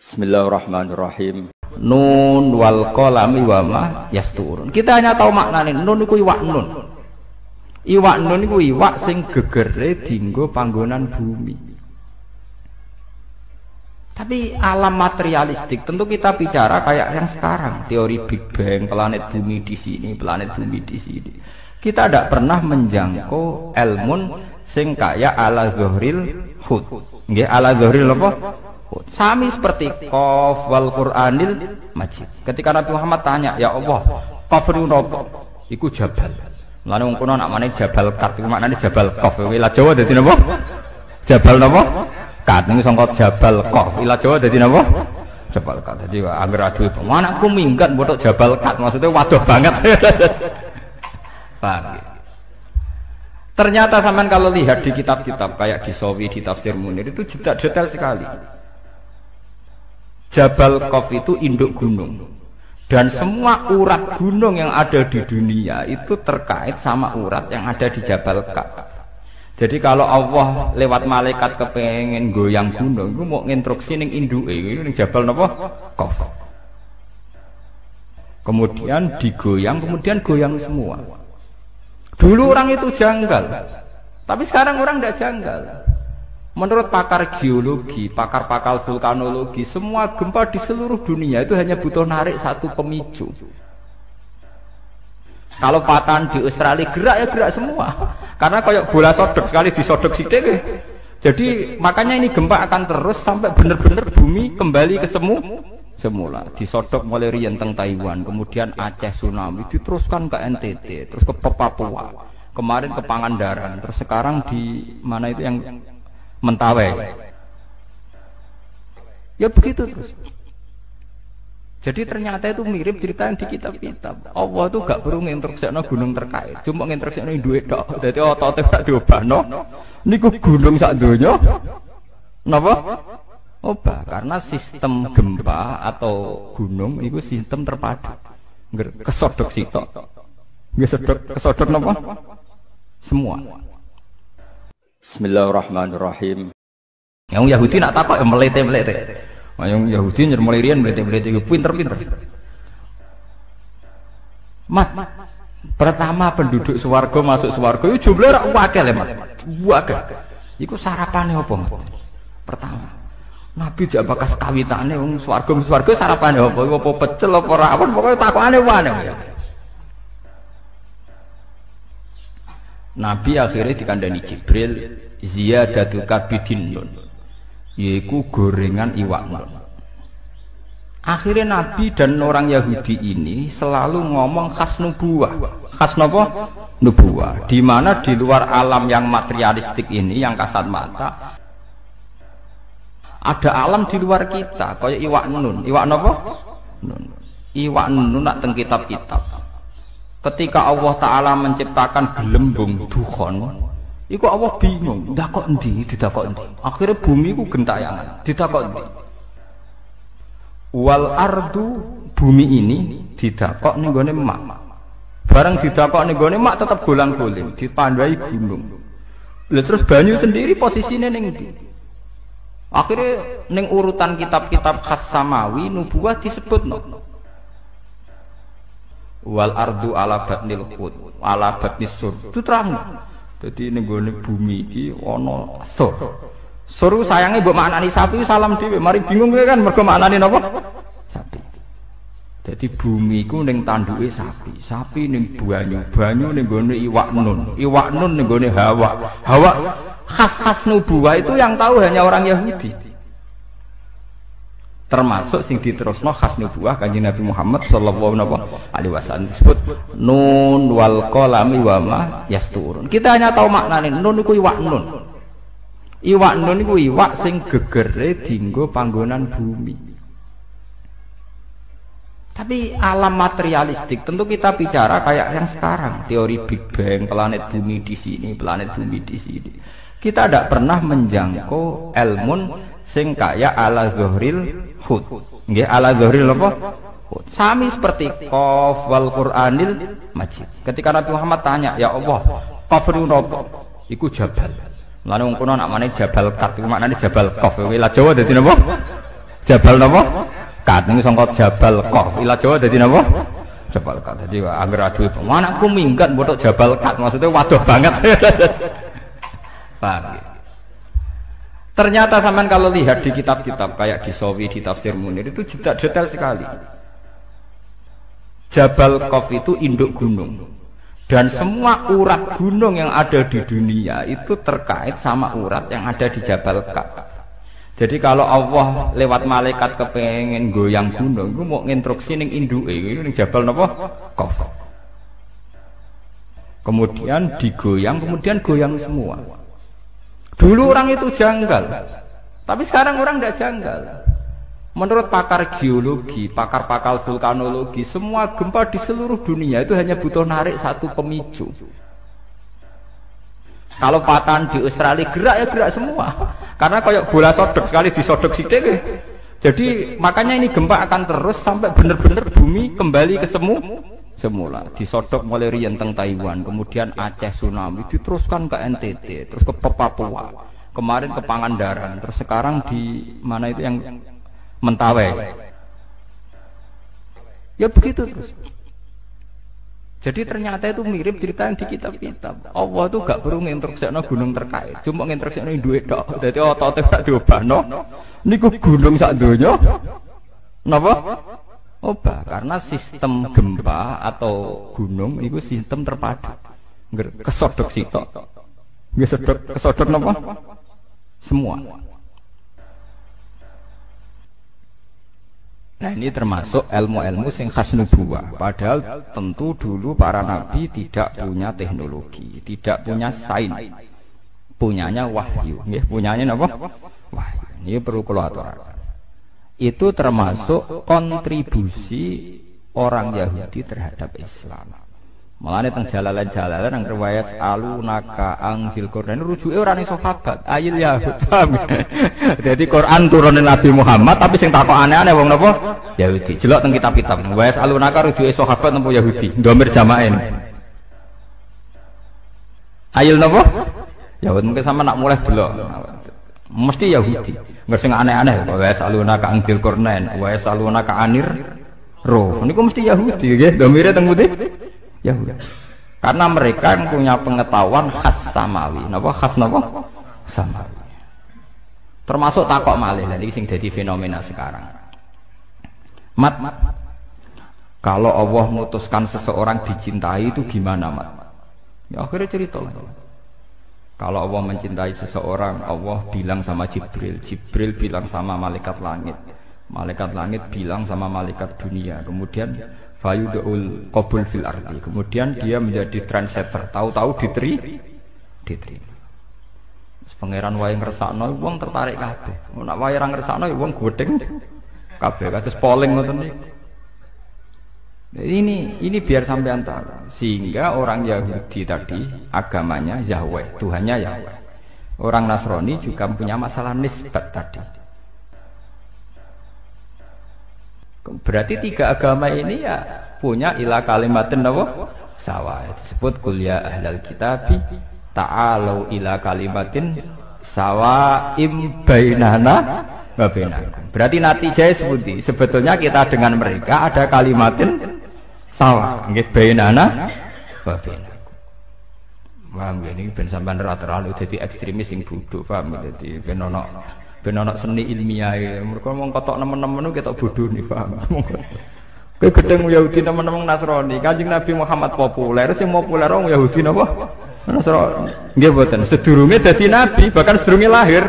Bismillahirrahmanirrahim. Nun wal qalami wa ma yasturun. Kita hanya tahu maknane nun iku iwak nun. Iwak nun iku iwak sing gegere dienggo panggonan bumi. Tapi alam materialistik tentu kita bicara kayak yang sekarang, teori Big Bang, planet bumi di sini, planet bumi di sini. Kita tidak pernah menjangkau ilmun sing kaya ala zuhril hud. Nggih, ala zuhril apa? Sami seperti Qaf wal Qur'anil Majid. Ketika Nabi Muhammad tanya, "Ya Allah, Qaf niku napa?" Iku jabal. Mulane wong kono nak mane jabal kat iku maknane jabal Qaf. Ila Jawa dadi napa? Jabal napa? Kat niku sangka jabal Qaf. Ila Jawa dadi napa? Jabal kat. Dadi anggere aduh, "Anakku minggat botok jabal kat." Maksudnya waduh banget. Paham ya? Ternyata sampean kalau lihat di kitab-kitab kayak di Sawi, di Tafsir Munir itu detail sekali. Jabal Qaf itu induk gunung, dan semua urat gunung yang ada di dunia itu terkait sama urat yang ada di Jabal Qaf. Jadi kalau Allah lewat malaikat kepengen goyang gunung, itu mau nginstruksi ning induke ning Jabal napa? Qaf. Kemudian digoyang, kemudian goyang semua. Dulu orang itu janggal, tapi sekarang orang tidak janggal. Menurut pakar geologi, pakar-pakar vulkanologi, semua gempa di seluruh dunia itu hanya butuh narik satu pemicu. Kalau patahan di Australia gerak ya gerak semua, karena kayak bola sodok sekali disodok sidik. Jadi makanya ini gempa akan terus sampai benar-benar bumi kembali ke semula. Disodok mulai riyen teng Taiwan, kemudian Aceh tsunami, diteruskan ke NTT, terus ke Papua, kemarin ke Pangandaran, terus sekarang di mana itu yang Mentawai. Ya begitu terus. Jadi ternyata itu mirip cerita yang di kitab-kitab. Allah itu gak perlu nginstruksikno gunung terkait, cuma nginstruksikno duit tok. Dadi otote gak diobahno. Niku gunung sak donya. Napa? Obah, karena sistem gempa atau gunung itu sistem terpadu. Kesodok sitok. Nggih kesodok napa? Semua. Bismillahirrahmanirrahim. Yang Yahudi nak takok ya melete-melete. Yang Yahudi nyer mulai riyen melete-melete iku pinter-pinter. Mat, pertama penduduk swarga masuk swarga itu jumlah ra akeh le, Mat. Akeh. Iku sarapane apa, Mat? Pertama. Nabi jak bakas kawitane wong swarga sarapane apa? Apa pecel apa rawon pokoke takokane wae. Nabi akhirnya dikandani Jibril, ziyadatu kabidin nun, yaitu gorengan iwak nun. Akhirnya Nabi dan orang Yahudi ini selalu ngomong khas nubuwah. Khas napa? Nubuwah. Di mana di luar alam yang materialistik ini, yang kasat mata, ada alam di luar kita, kayak iwak nun. Iwak napa? Nun. Iwak nun nak teng kitab-kitab. Ketika Allah Ta'ala menciptakan gelembung dukhon, itu Allah bingung, dakok endi, didakok endi. Akhirnya bumi itu gentayangan, didakok endi. Wal ardu, bumi ini didakok ning gone mak. Bareng didakok ning gone mak tetap golang-goling, dipandai gunung. Lah terus banyu sendiri posisinya ning ndi? Akhirnya ning urutan kitab-kitab khas samawi nubuwah disebutno. Wal ardu ala batnil khud ala batnis sur itu terang. Jadi ini gue bumi ini ono sur. Sur sayangnya buat maknani sapi salam dewe. Mari bingung kan mergo maknani napa? Sapi. Jadi bumi itu neng tanduke sapi. Sapi neng banyu neng gue iwak nun neng gue hawa. Hawa khas nubuwah itu yang tahu hanya orang Yahudi. Termasuk sing diterusno khas nubuwah Kanjeng Nabi Muhammad sallallahu alaihi wasallam disebut nun wal qalami wa ma yasturun. Kita hanya tahu maknane nun iku iwak nun. Iwak nun iku iwak sing gegere dienggo panggonan bumi. Tapi alam materialistik tentu kita bicara kayak yang sekarang, teori Big Bang, planet bumi di sini, planet bumi di sini. Kita tidak pernah menjangkau ilmun sing kaya ala zuhril hud. Nggih, ala zuhril apa? Hud. Sami seperti Qaf wal Qur'anil Majid. Ketika Nabi Muhammad tanya, "Ya Allah, Qaf niku napa?" Iku jabal. Mulane wong kono nak mane jabal kat iku maknane jabal Qaf. Ila Jawa dadi napa? Jabal napa? Kat niku sangka Jabal Qaf. Ila Jawa dadi napa? Jabal Kat. Dadi anggere adu anakku minggat botok Jabal Kat maksudnya waduh banget. Paham ya? Ternyata sampean kalau lihat di kitab-kitab kayak di Sawi, di Tafsir Munir itu detail sekali. Jabal Qaf itu induk gunung. Dan semua urat gunung yang ada di dunia itu terkait sama urat yang ada di Jabal Qaf. Jadi kalau Allah lewat malaikat kepengen goyang gunung, itu mau nginstruksi ning induke, itu ning Jabal napa? Qaf. Kemudian digoyang, kemudian goyang semua. Dulu orang itu janggal, tapi sekarang orang tidak janggal. Menurut pakar geologi, pakar-pakar vulkanologi, semua gempa di seluruh dunia itu hanya butuh narik satu pemicu. Kalau patahan di Australia gerak ya gerak semua, karena kayak bola sodok sekali disodok sidik. Jadi makanya ini gempa akan terus sampai benar-benar bumi kembali ke semula. Disodok mulai riyen teng Taiwan, kemudian Aceh tsunami, diteruskan ke NTT, terus ke Papua, kemarin ke Pangandaran, terus sekarang di mana itu yang Mentawai. Ya begitu terus. Jadi ternyata itu mirip cerita yang di kitab-kitab. Allah itu gak perlu nginstruksikno gunung terkait, cuma nginstruksikno duit tok. Dadi otote gak diobahno. Niku gunung sak donya. Napa? Obah, karena sistem gempa atau gunung itu sistem terpadu. Kesodok sitok. Kesodok napa? Semua. Nah ini termasuk ilmu-ilmu sing khas nubuwah. Padahal tentu dulu para nabi tidak punya teknologi, tidak punya sains. Punyanya wahyu. Punyanya apa? Wahyu. Ini perlu kula aturaken. Itu termasuk kontribusi orang Yahudi terhadap Islam. Mulane teng jalalan-jalalan nang riwayat alunaka angfil Quran rujuke ora ning sahabat, ayil Yahud. Jadi Quran turunin Nabi Muhammad tapi sing takok aneh-aneh wong napa? Yahudi. Jelok teng kitab-kitab. Riwayat alunaka rujuke sahabat napa Yahudi? Ndomir jamaen. Ayil napa? Yahud mungkin sama nak mulai delok. Mesti Yahudi. Nggak sing aneh-aneh. Wa yasalunaka angfil Quran, wa yasalunaka anir roh. Niku mesti Yahudi nggih. Ndomire teng putih. Yahudi. Karena mereka yang punya pengetahuan khas samawi. Napa khas napa? Samawi. Termasuk takok malih lan iki sing dadi fenomena sekarang. Mat, kalau Allah memutuskan seseorang dicintai itu gimana, Mat? Ya akhirnya cerita. Kalau Allah mencintai seseorang, Allah bilang sama Jibril, Jibril bilang sama malaikat langit, malaikat langit bilang sama malaikat dunia, kemudian fayudul qabul fil ardi, kemudian dia menjadi translator, tahu-tahu diterima. Pangeran wae ngersakno wong tertarik kabeh. Nek wae ora ngersakno wong godheng kabeh kados polling ngoten niku. Ini biar sampean tahu. Sehingga orang Yahudi tadi agamanya Yahweh, Tuhannya Yahweh. Orang Nasrani juga punya masalah nisbat tadi. Berarti tiga agama ini ya punya ila kalimatin apa? Sawa. Disebut kul ya ahlal kitabi ta'alu ila kalimatin sawaim bainana wa bainakum. Berarti natijahnya seperti sebetulnya kita dengan mereka ada kalimatin sawa nggih bainana wa bainakum. Paham ini ben sampean ora terlalu dadi ekstremis sing bodho, paham dadi ben ono seni ilmiah. Mereka wong ketok nemen-nemen ketok bodho nih, paham. Kowe gedeng Yahudi teman-teman Nasrani, Kanjeng Nabi Muhammad populer, sing populer wong Yahudi napa? Nasrani. Nggih mboten, sedurunge dadi nabi, bahkan sedurunge lahir.